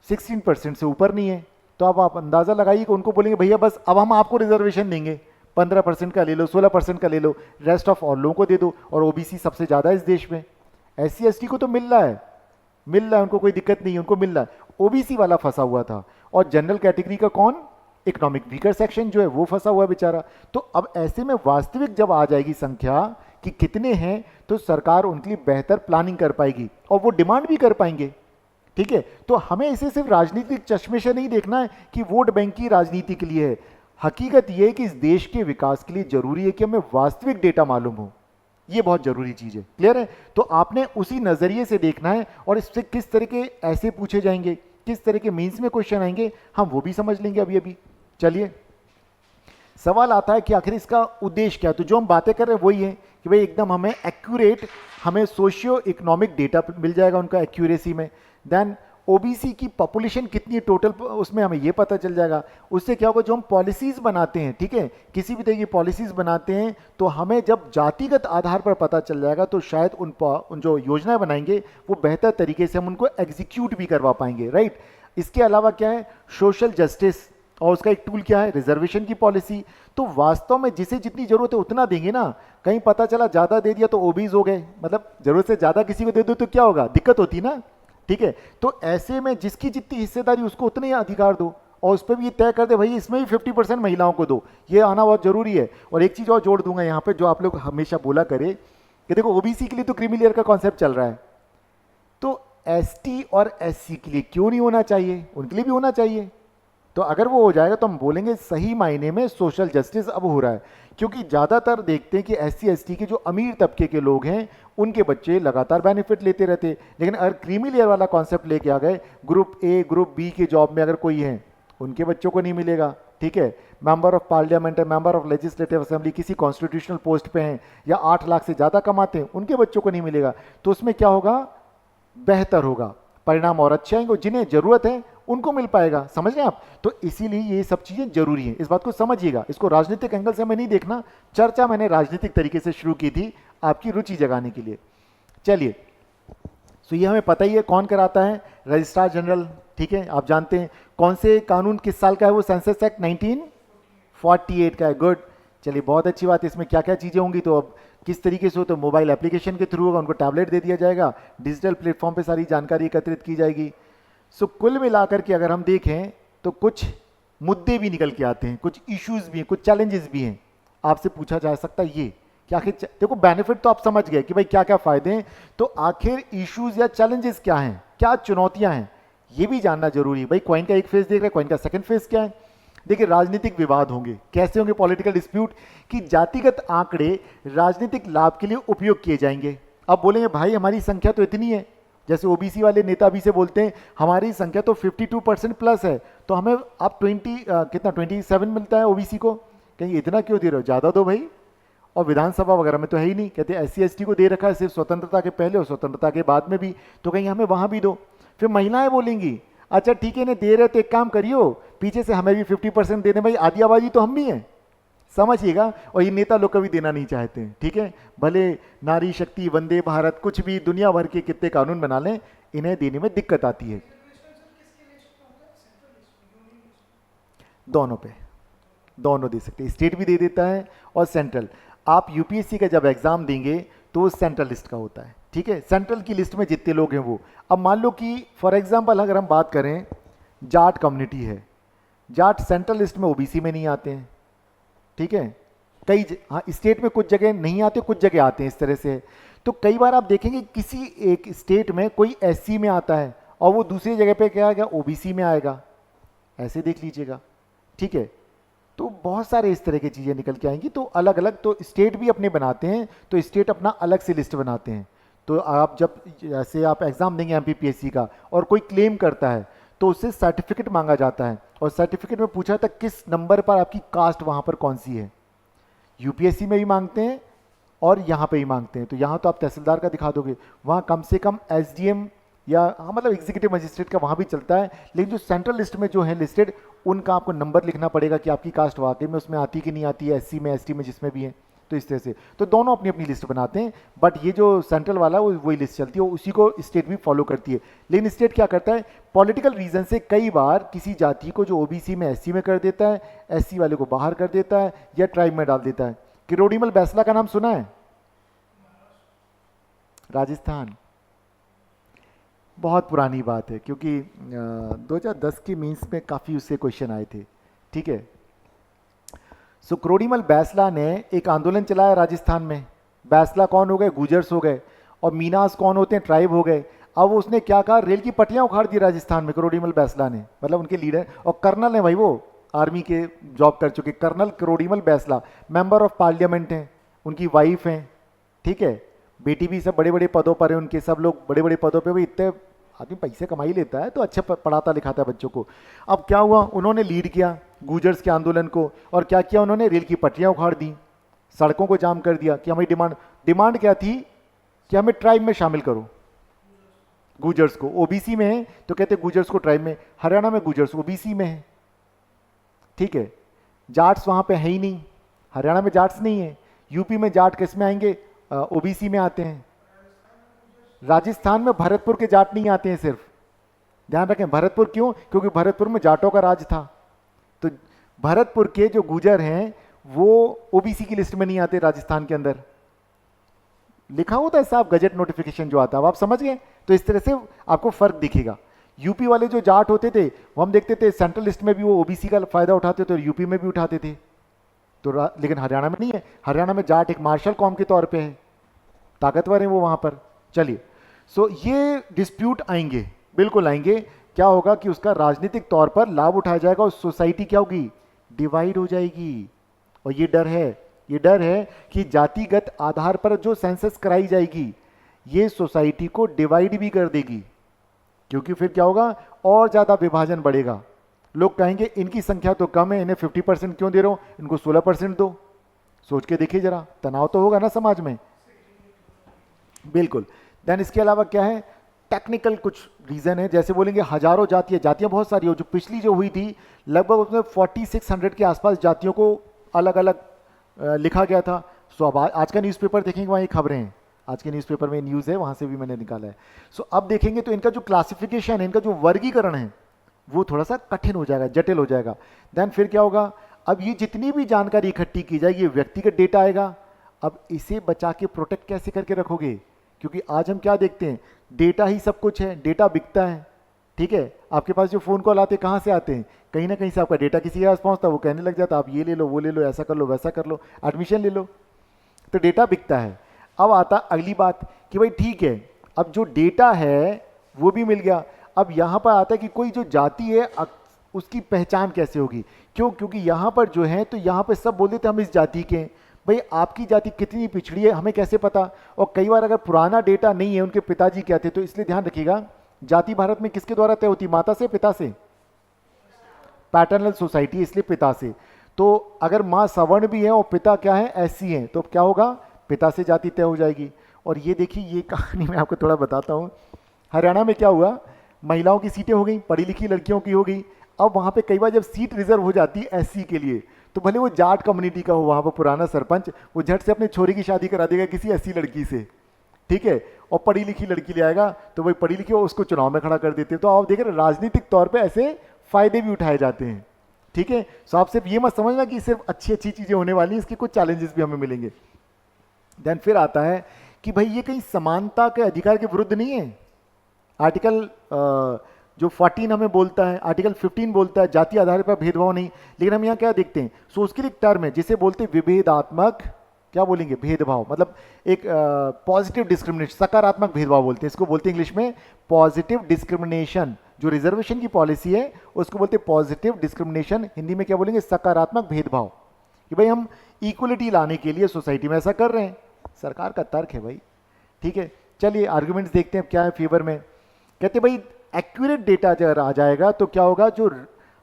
16% से ऊपर नहीं है। तो अब आप अंदाज़ा लगाइए कि उनको बोलेंगे भैया बस अब हम आपको रिजर्वेशन देंगे, 15% का ले लो, 16% का ले लो, रेस्ट ऑफ ऑल लोगों को दे दो। और ओबीसी सबसे ज़्यादा इस देश में, एससी एसटी को तो मिल रहा है, उनको कोई दिक्कत नहीं है, उनको मिल रहा है। ओबीसी वाला फंसा हुआ था। और जनरल कैटेगरी का कौन? इकोनॉमिक वीकर सेक्शन जो है वो फंसा हुआ है बेचारा। तो अब ऐसे में वास्तविक जब आ जाएगी संख्या कि कितने हैं, तो सरकार उनके लिए बेहतर प्लानिंग कर पाएगी और वो डिमांड भी कर पाएंगे। ठीक है, तो हमें इसे सिर्फ राजनीतिक चश्मे से नहीं देखना है कि वोट बैंक की राजनीति के लिए है। हकीकत यह है कि इस देश के विकास के लिए जरूरी है कि हमें वास्तविक डेटा मालूम हो, ये बहुत जरूरी चीज है। क्लियर है? तो आपने उसी नजरिए से देखना है, और इससे किस तरह के ऐसे पूछे जाएंगे, किस तरह के मीन्स में क्वेश्चन आएंगे, हम वो भी समझ लेंगे अभी अभी। चलिए, सवाल आता है कि आखिर इसका उद्देश्य क्या है। तो जो हम बातें कर रहे हैं वही है कि भाई एकदम हमें एक्यूरेट, हमें सोशियो इकोनॉमिक डेटा मिल जाएगा उनका एक्यूरेसी में। देन ओबीसी की पॉपुलेशन कितनी है टोटल, उसमें हमें ये पता चल जाएगा। उससे क्या होगा, जो हम पॉलिसीज बनाते हैं, ठीक है, किसी भी तरह की पॉलिसीज बनाते हैं, तो हमें जब जातिगत आधार पर पता चल जाएगा तो शायद उन जो योजनाएं बनाएंगे वो बेहतर तरीके से हम उनको एग्जीक्यूट भी करवा पाएंगे। राइट? इसके अलावा क्या है, सोशल जस्टिस, और उसका एक टूल क्या है, रिजर्वेशन की पॉलिसी। तो वास्तव में जिसे जितनी जरूरत है उतना देंगे ना। कहीं पता चला ज्यादा दे दिया तो ओबीज हो गए, मतलब जरूरत से ज्यादा किसी को दे दो तो क्या होगा, दिक्कत होती ना। ठीक है, तो ऐसे में जिसकी जितनी हिस्सेदारी उसको उतने ही अधिकार दो, और उस पर भी ये तय कर दे भाई इसमें भी 50% महिलाओं को दो। ये आना बहुत जरूरी है। और एक चीज और जोड़ दूंगा यहाँ पे, जो आप लोग हमेशा बोला करे कि देखो ओबीसी के लिए तो क्रीमी लेयर का कॉन्सेप्ट चल रहा है, तो एसटी और एससी के लिए क्यों नहीं होना चाहिए? उनके लिए भी होना चाहिए। तो अगर वो हो जाएगा तो हम बोलेंगे सही मायने में सोशल जस्टिस अब हो रहा है, क्योंकि ज़्यादातर देखते हैं कि SC ST के जो अमीर तबके के लोग हैं उनके बच्चे लगातार बेनिफिट लेते रहते, लेकिन अगर क्रीमी लेयर वाला कॉन्सेप्ट लेके आ गए, ग्रुप A ग्रुप B के जॉब में अगर कोई है उनके बच्चों को नहीं मिलेगा, ठीक है, मेंबर ऑफ पार्लियामेंट है, मेंबर ऑफ लेजिस्लेटिव असेंबली, किसी कॉन्स्टिट्यूशनल पोस्ट पे हैं या 8 लाख से ज़्यादा कमाते हैं, उनके बच्चों को नहीं मिलेगा। तो उसमें क्या होगा, बेहतर होगा, परिणाम और अच्छे आएंगे, जिन्हें जरूरत है उनको मिल पाएगा। समझ रहे हैं आप? तो इसीलिए ये सब चीजें जरूरी हैं, इस बात को समझिएगा। इसको राजनीतिक एंगल से मैं नहीं देखना, चर्चा मैंने राजनीतिक तरीके से शुरू की थी आपकी रुचि जगाने के लिए। चलिए, तो ये हमें पता ही है कौन कराता है, रजिस्ट्रार जनरल, ठीक है, आप जानते हैं। कौन से कानून किस साल का है वो, सेंसस एक्ट 1948 का है। गुड, चलिए बहुत अच्छी बात है। इसमें क्या क्या चीज़ें होंगी, तो अब किस तरीके से हो, तो मोबाइल एप्लीकेशन के थ्रू होगा, उनको टैबलेट दे दिया जाएगा, डिजिटल प्लेटफॉर्म पे सारी जानकारी एकत्रित की जाएगी। सो कुल मिलाकर के अगर हम देखें तो कुछ मुद्दे भी निकल के आते हैं, कुछ इश्यूज भी हैं, कुछ चैलेंजेस भी हैं। आपसे पूछा जा सकता है ये कि आखिर देखो, बेनिफिट तो आप समझ गए कि भाई क्या क्या फायदे हैं, तो आखिर इश्यूज या चैलेंजेस क्या हैं, क्या चुनौतियां हैं, ये भी जानना जरूरी है। भाई कॉइन का एक फेस देख रहे हैं, कॉइन का सेकंड फेस क्या है। देखिए, राजनीतिक विवाद होंगे, कैसे होंगे, पॉलिटिकल डिस्प्यूट, कि जातिगत आंकड़े राजनीतिक लाभ के लिए उपयोग किए जाएंगे। अब बोलेंगे भाई हमारी संख्या तो इतनी है, जैसे ओबीसी वाले नेता भी से बोलते हैं हमारी संख्या तो 52% प्लस है, तो हमें आप 27 मिलता है ओबीसी को, कहीं इतना क्यों दे रहे हो, ज़्यादा दो भाई। और विधानसभा वगैरह में तो है ही नहीं, कहते SC ST को दे रखा है सिर्फ स्वतंत्रता के पहले और स्वतंत्रता के बाद में भी, तो कहीं हमें वहाँ भी दो। फिर महिलाएं बोलेंगी अच्छा ठीक है, ना दे रहे हो तो एक काम करियो, पीछे से हमें भी 50% दे दें, भाई आधी आबादी तो हम भी हैं, समझिएगा। और ये नेता लोग कभी देना नहीं चाहते हैं, ठीक है, भले नारी शक्ति, वंदे भारत, कुछ भी दुनिया भर के कितने कानून बना लें, इन्हें देने में दिक्कत आती है। दोनों पे, दोनों दे सकते हैं, स्टेट भी दे देता है और सेंट्रल। आप यूपीएससी का जब एग्जाम देंगे तो वो सेंट्रल लिस्ट का होता है, ठीक है, सेंट्रल की लिस्ट में जितने लोग हैं वो। अब मान लो कि फॉर एग्जांपल अगर हम बात करें, जाट कम्युनिटी है, जाट सेंट्रल लिस्ट में ओबीसी में नहीं आते हैं, ठीक है, हाँ स्टेट में कुछ जगह नहीं आते, कुछ जगह आते हैं, इस तरह से। तो कई बार आप देखेंगे किसी एक स्टेट में कोई SC में आता है और वो दूसरी जगह पे क्या आएगा, OBC में आएगा, ऐसे देख लीजिएगा, ठीक है। तो बहुत सारे इस तरह की चीज़ें निकल के आएंगी। तो अलग अलग तो स्टेट भी अपने बनाते हैं, तो स्टेट अपना अलग से लिस्ट बनाते हैं। तो आप जब जैसे आप एग्ज़ाम देंगे MPPSC का और कोई क्लेम करता है तो उससे सर्टिफिकेट मांगा जाता है, और सर्टिफिकेट में पूछा था किस नंबर पर आपकी कास्ट वहाँ पर कौन सी है। UPSC में भी मांगते हैं और यहाँ पे ही मांगते हैं। तो यहाँ तो आप तहसीलदार का दिखा दोगे, वहाँ कम से कम SDM या हाँ मतलब एग्जीक्यूटिव मजिस्ट्रेट का वहाँ भी चलता है, लेकिन जो सेंट्रल लिस्ट में जो है लिस्टेड, उनका आपको नंबर लिखना पड़ेगा कि आपकी कास्ट वाकई में उसमें आती कि नहीं आती है, SC में, ST में, जिसमें भी है। तो इस तरह से तो दोनों अपनी अपनी लिस्ट बनाते हैं, बट ये जो सेंट्रल वाला वो वही लिस्ट चलती है, उसी को स्टेट भी फॉलो करती है। लेकिन स्टेट क्या करता है, पॉलिटिकल रीजन से कई बार किसी जाति को जो OBC में SC में कर देता है, SC वाले को बाहर कर देता है या ट्राइब में डाल देता है। किरोड़ीमल बैसला का नाम सुना है, राजस्थान, बहुत पुरानी बात है, क्योंकि 2010 के मीन्स में काफ़ी उससे क्वेश्चन आए थे, ठीक है। सो किरोड़ीमल बैसला ने एक आंदोलन चलाया राजस्थान में। बैसला कौन हो गए, गुजर्स हो गए, और मीनास कौन होते हैं, ट्राइब हो गए। अब उसने क्या कहा, रेल की पटरियां उखाड़ दी राजस्थान में, किरोड़ीमल बैसला ने, मतलब उनके लीडर और कर्नल है भाई, वो आर्मी के जॉब कर चुके, colonel Kirorimal Bainsla, member of parliament हैं, उनकी वाइफ हैं, ठीक है, बेटी भी, सब बड़े बड़े पदों पर है उनके, सब लोग बड़े बड़े पदों पे। भाई इतने आदमी पैसे कमा ही लेता है तो अच्छा पढ़ाता लिखाता है बच्चों को। अब क्या हुआ, उन्होंने लीड किया गुजर्स के आंदोलन को, और क्या किया उन्होंने, रेल की पटरियां उखाड़ दी, सड़कों को जाम कर दिया। कि हमारी डिमांड क्या थी कि हमें ट्राइब में शामिल करो, गुजर्स को। OBC में है तो कहते गुजर्स को ट्राइब में, हरियाणा में गुजर्स OBC में है, ठीक है, जाट्स वहां पे है ही नहीं, हरियाणा में जाट्स नहीं है। यूपी में जाट किस में आएंगे, OBC में आते हैं। राजस्थान में भरतपुर के जाट नहीं आते हैं, सिर्फ ध्यान रखें, भरतपुर क्यों, क्योंकि भरतपुर में जाटों का राज था। तो भरतपुर के जो गुजर हैं वो OBC की लिस्ट में नहीं आते राजस्थान के अंदर, लिखा होता है साहब गजट नोटिफिकेशन जो आता है, आप समझ गए। तो इस तरह से आपको फर्क दिखेगा। यूपी वाले जो जाट होते थे वो हम देखते थे सेंट्रल लिस्ट में भी वो OBC का फायदा उठाते थे और यूपी में भी उठाते थे, तो लेकिन हरियाणा में नहीं है। हरियाणा में जाट एक मार्शल कौम के तौर पे है, ताकतवर है वो वहां पर। चलिए, सो ये डिस्प्यूट आएंगे, बिल्कुल आएंगे, क्या होगा कि उसका राजनीतिक तौर पर लाभ उठाया जाएगा और सोसाइटी क्या होगी, डिवाइड हो जाएगी। और ये डर है कि जातिगत आधार पर जो सेंसस कराई जाएगी ये सोसाइटी को डिवाइड भी कर देगी, क्योंकि फिर क्या होगा, और ज्यादा विभाजन बढ़ेगा। लोग कहेंगे इनकी संख्या तो कम है, इन्हें 50% क्यों दे रहा हूं, इनको 16% दो। सोच के देखिए जरा, तनाव तो होगा ना समाज में। बिल्कुल। देन इसके अलावा क्या है, टेक्निकल कुछ रीजन है, जैसे बोलेंगे हजारों जातियां, जातियां बहुत सारी हो, जो पिछली जो हुई थी लगभग उसमें 4600 के आसपास जातियों को अलग अलग लिखा गया था। सो अब आज का न्यूज़पेपर देखेंगे, वहाँ ये खबरें हैं, आज के न्यूज़पेपर में न्यूज़ है, वहाँ से भी मैंने निकाला है। सो अब देखेंगे तो इनका जो क्लासिफिकेशन है, इनका जो वर्गीकरण है वो थोड़ा सा कठिन हो जाएगा, जटिल हो जाएगा। देन फिर क्या होगा, अब ये जितनी भी जानकारी इकट्ठी की जाएगी ये व्यक्तिगत डेटा आएगा। अब इसे बचा के प्रोटेक्ट कैसे करके रखोगे, क्योंकि आज हम क्या देखते हैं, डेटा ही सब कुछ है, डेटा बिकता है। ठीक है, आपके पास जो फोन कॉल आते हैं कहाँ से आते हैं, कहीं ना कहीं से आपका डेटा किसी के पास पहुंचता है, वो कहने लग जाता है आप ये ले लो, वो ले लो, ऐसा कर लो, वैसा कर लो, एडमिशन ले लो, तो डेटा बिकता है। अब आता अगली बात कि भाई ठीक है, अब जो डेटा है वो भी मिल गया, अब यहाँ पर आता है कि कोई जो जाति है उसकी पहचान कैसे होगी, क्यों, क्योंकि यहाँ पर जो है तो यहाँ पर सब बोल देते हम इस जाति के हैं। भाई आपकी जाति कितनी पिछड़ी है हमें कैसे पता, और कई बार अगर पुराना डेटा नहीं है उनके पिताजी क्या थे, तो इसलिए ध्यान रखिएगा जाति भारत में किसके द्वारा तय होती, माता से, पिता से, पैटर्नल सोसाइटी, इसलिए पिता से। तो अगर माँ सवर्ण भी है और पिता क्या है, एससी है, तो क्या होगा, पिता से जाति तय हो जाएगी। और ये देखिए, ये कहानी मैं आपको थोड़ा बताता हूँ। हरियाणा में क्या हुआ, महिलाओं की सीटें हो गई, पढ़ी लिखी लड़कियों की हो गई। अब वहाँ पे कई बार जब सीट रिजर्व हो जाती है एससी के लिए, तो भले वो जाट कम्युनिटी का हो, वहाँ पर पुराना सरपंच वो झट से अपनी छोरी की शादी करा देगा किसी एससी लड़की से, ठीक है, और पढ़ी लिखी लड़की ले आएगा, तो वही पढ़ी लिखी उसको चुनाव में खड़ा कर देते हैं। तो आप देख रहे हैं राजनीतिक तौर पे ऐसे फायदे भी उठाए जाते हैं। ठीक है, सो आप सिर्फ ये मत समझना कि सिर्फ अच्छी अच्छी चीजें होने वाली, इसके कुछ चैलेंजेस भी हमें मिलेंगे। देन फिर आता है कि भाई ये कहीं समानता के अधिकार के विरुद्ध नहीं है। आर्टिकल जो 14 हमें बोलता है, आर्टिकल 15 बोलता है जाति आधार पर भेदभाव नहीं, लेकिन हम यहाँ क्या देखते हैं, सो उसके लिए एक टर्म है जिसे बोलते हैं विभेदात्मक, क्या बोलेंगे, भेदभाव, मतलब एक पॉजिटिव डिस्क्रिमिनेशन, सकारात्मक भेदभाव बोलते हैं इसको, बोलते हैं इंग्लिश में पॉजिटिव डिस्क्रिमिनेशन। जो रिजर्वेशन की पॉलिसी है उसको बोलते हैं पॉजिटिव डिस्क्रिमिनेशन, हिंदी में क्या बोलेंगे, सकारात्मक भेदभाव, कि भाई हम इक्वलिटी लाने के लिए सोसाइटी में ऐसा कर रहे हैं। सरकार का तर्क है भाई। ठीक है, चलिए आर्गुमेंट्स देखते हैं क्या है फेवर में। कहते भाई एक्यूरेट डेटा अगर आ जाएगा तो क्या होगा, जो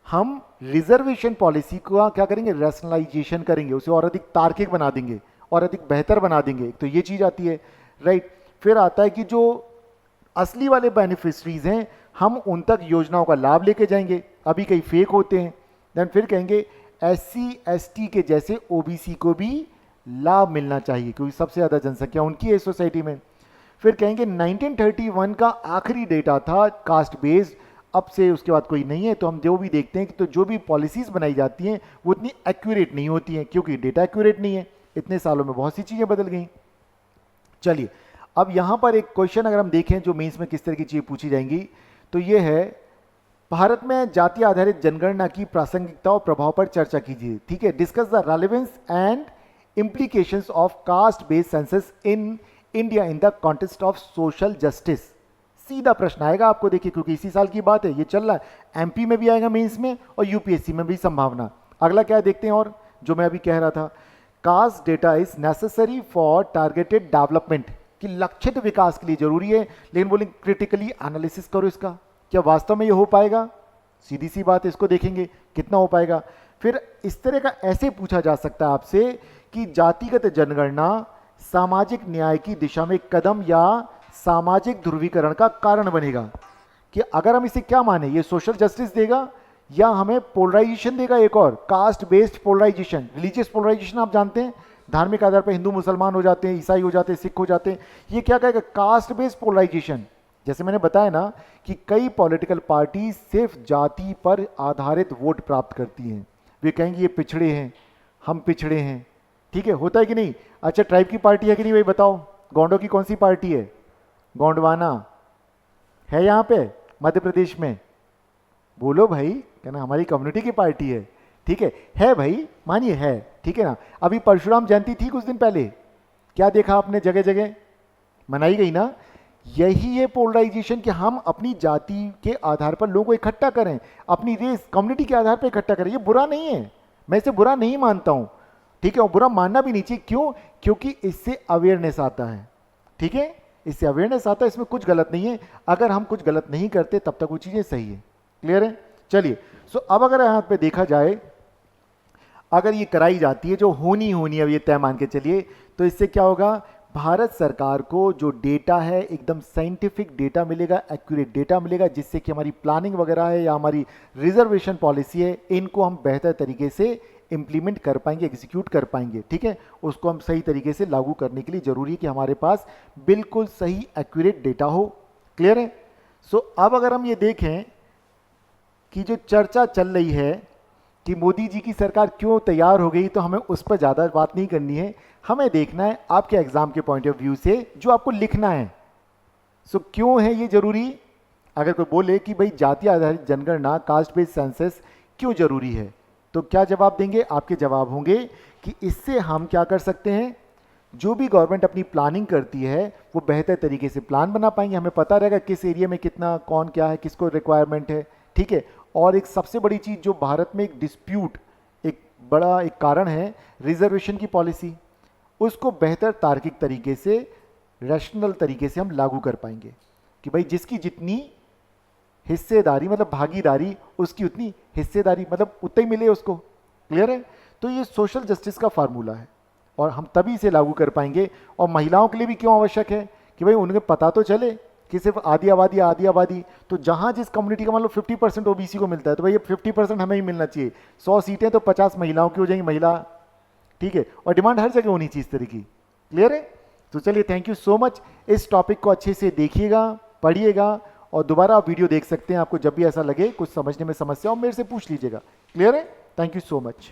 हम रिजर्वेशन पॉलिसी को क्या करेंगे, रैशनलाइजेशन करेंगे, उसे और अधिक तार्किक बना देंगे और अधिक बेहतर बना देंगे, तो ये चीज आती है, राइट। फिर आता है कि जो असली वाले बेनिफिशरीज हैं हम उन तक योजनाओं का लाभ लेके जाएंगे, अभी कई फेक होते हैं। देन फिर कहेंगे एससी एसटी के जैसे ओबीसी को भी लाभ मिलना चाहिए, क्योंकि सबसे ज्यादा जनसंख्या उनकी है सोसाइटी में। फिर कहेंगे 1931 का आखिरी डेटा था कास्ट बेस्ड, अब से उसके बाद कोई नहीं है। तो हम जो भी देखते हैं कि तो जो भी पॉलिसीज बनाई जाती हैं वो इतनी एक्यूरेट नहीं होती हैं, क्योंकि डेटा एक्यूरेट नहीं है। इतने सालों में बहुत सी चीजें बदल गई। चलिए अब यहां पर एक क्वेश्चन अगर हम देखें जो मेंस में किस तरह की चीजें पूछी जाएंगी, तो ये है भारत में जाति आधारित जनगणना की प्रासंगिकता और प्रभाव पर चर्चा कीजिए। ठीक है, discuss the relevance and implications of caste based census in India in the context of social justice। सीधा प्रश्न आएगा आपको, देखिए क्योंकि इसी साल की बात है, ये चल रहा है, एमपी में भी आएगा मेंस में और यूपीएससी में भी संभावना। अगला क्या है देखते हैं, और जो मैं अभी कह रहा था, caste data is necessary for targeted development, कि लक्षित विकास के लिए जरूरी है, लेकिन बोले क्रिटिकली एनालिसिस करो इसका, क्या वास्तव में ये हो पाएगा, सीधी सी बात है, इसको देखेंगे कितना हो पाएगा। फिर इस तरह का ऐसे पूछा जा सकता है आपसे कि जातिगत जनगणना सामाजिक न्याय की दिशा में कदम या सामाजिक ध्रुवीकरण का कारण बनेगा, कि अगर हम इसे क्या माने, ये सोशल जस्टिस देगा या हमें पोलराइजेशन देगा, एक और caste based polarisation, religious polarisation आप जानते हैं, धार्मिक आधार पर हिंदू मुसलमान हो जाते हैं, ईसाई हो जाते हैं, सिख हो जाते हैं, ये क्या कहेगा, कास्ट बेस्ड पोलराइजेशन। जैसे मैंने बताया ना कि कई पॉलिटिकल पार्टी सिर्फ जाति पर आधारित वोट प्राप्त करती हैं, वे कहेंगे ये पिछड़े हैं, हम पिछड़े हैं। ठीक है, होता है कि नहीं। अच्छा, ट्राइब की पार्टी है कि नहीं भाई बताओ, गोंडों की कौन सी पार्टी है, गोंडवाना है यहाँ पे मध्य प्रदेश में, बोलो भाई, कहना हमारी कम्युनिटी की पार्टी है। ठीक है भाई, मानिए है, ठीक है ना। अभी परशुराम जयंती थी कुछ दिन पहले, क्या देखा आपने, जगह जगह मनाई गई ना, यही है पोलराइजेशन, कि हम अपनी जाति के आधार पर लोगों को इकट्ठा करें, अपनी रेस कम्युनिटी के आधार पर इकट्ठा करें। ये बुरा नहीं है, मैं इसे बुरा नहीं मानता हूं, ठीक है, और बुरा मानना भी नहीं चाहिए। क्यों? क्योंकि इससे अवेयरनेस आता है, ठीक है, इससे अवेयरनेस आता है, इसमें कुछ गलत नहीं है। अगर हम कुछ गलत नहीं करते तब तक वो चीजें सही है। क्लियर है? चलिए, सो अब अगर यहाँ पे देखा जाए, अगर ये कराई जाती है जो होनी है, अब ये तय मान के चलिए, तो इससे क्या होगा, भारत सरकार को जो डेटा है एकदम साइंटिफिक डेटा मिलेगा, एक्यूरेट डेटा मिलेगा, जिससे कि हमारी प्लानिंग वगैरह है या हमारी रिजर्वेशन पॉलिसी है, इनको हम बेहतर तरीके से इंप्लीमेंट कर पाएंगे, एग्जीक्यूट कर पाएंगे, ठीक है। उसको हम सही तरीके से लागू करने के लिए जरूरी है कि हमारे पास बिल्कुल सही एक्यूरेट डेटा हो। क्लियर है? सो अब अगर हम ये देखें कि जो चर्चा चल रही है कि मोदी जी की सरकार क्यों तैयार हो गई, तो हमें उस पर ज़्यादा बात नहीं करनी है, हमें देखना है आपके एग्जाम के पॉइंट ऑफ व्यू से जो आपको लिखना है। सो क्यों है ये जरूरी? अगर कोई बोले कि भाई जाति आधारित जनगणना, कास्ट बेस्ड सेंसस क्यों जरूरी है, तो क्या जवाब देंगे? आपके जवाब होंगे कि इससे हम क्या कर सकते हैं, जो भी गवर्नमेंट अपनी प्लानिंग करती है वो बेहतर तरीके से प्लान बना पाएंगे, हमें पता रहेगा किस एरिया में कितना, कौन क्या है, किसको रिक्वायरमेंट है, ठीक है। और एक सबसे बड़ी चीज़ जो भारत में एक डिस्प्यूट, एक बड़ा एक कारण है रिजर्वेशन की पॉलिसी, उसको बेहतर तार्किक तरीके से, रैशनल तरीके से हम लागू कर पाएंगे कि भाई जिसकी जितनी हिस्सेदारी मतलब भागीदारी, उसकी उतनी हिस्सेदारी मतलब उतना ही मिले उसको। क्लियर है? तो ये सोशल जस्टिस का फार्मूला है और हम तभी इसे लागू कर पाएंगे। और महिलाओं के लिए भी क्यों आवश्यक है कि भाई उन्हें पता तो चले कि सिर्फ आधी आबादी, तो जहां जिस कम्युनिटी का मतलब 50% ओबीसी को मिलता है, तो भाई ये 50% हमें ही मिलना चाहिए। 100 सीटें तो 50 महिलाओं की हो जाएंगी, महिला, ठीक है, और डिमांड हर जगह होनी चाहिए इस तरह की। क्लियर है? तो चलिए, थैंक यू सो मच। इस टॉपिक को अच्छे से देखिएगा, पढ़िएगा, और दोबारा आप वीडियो देख सकते हैं। आपको जब भी ऐसा लगे कुछ समझने में समस्या हो, मेरे से पूछ लीजिएगा। क्लियर है? Thank you so much.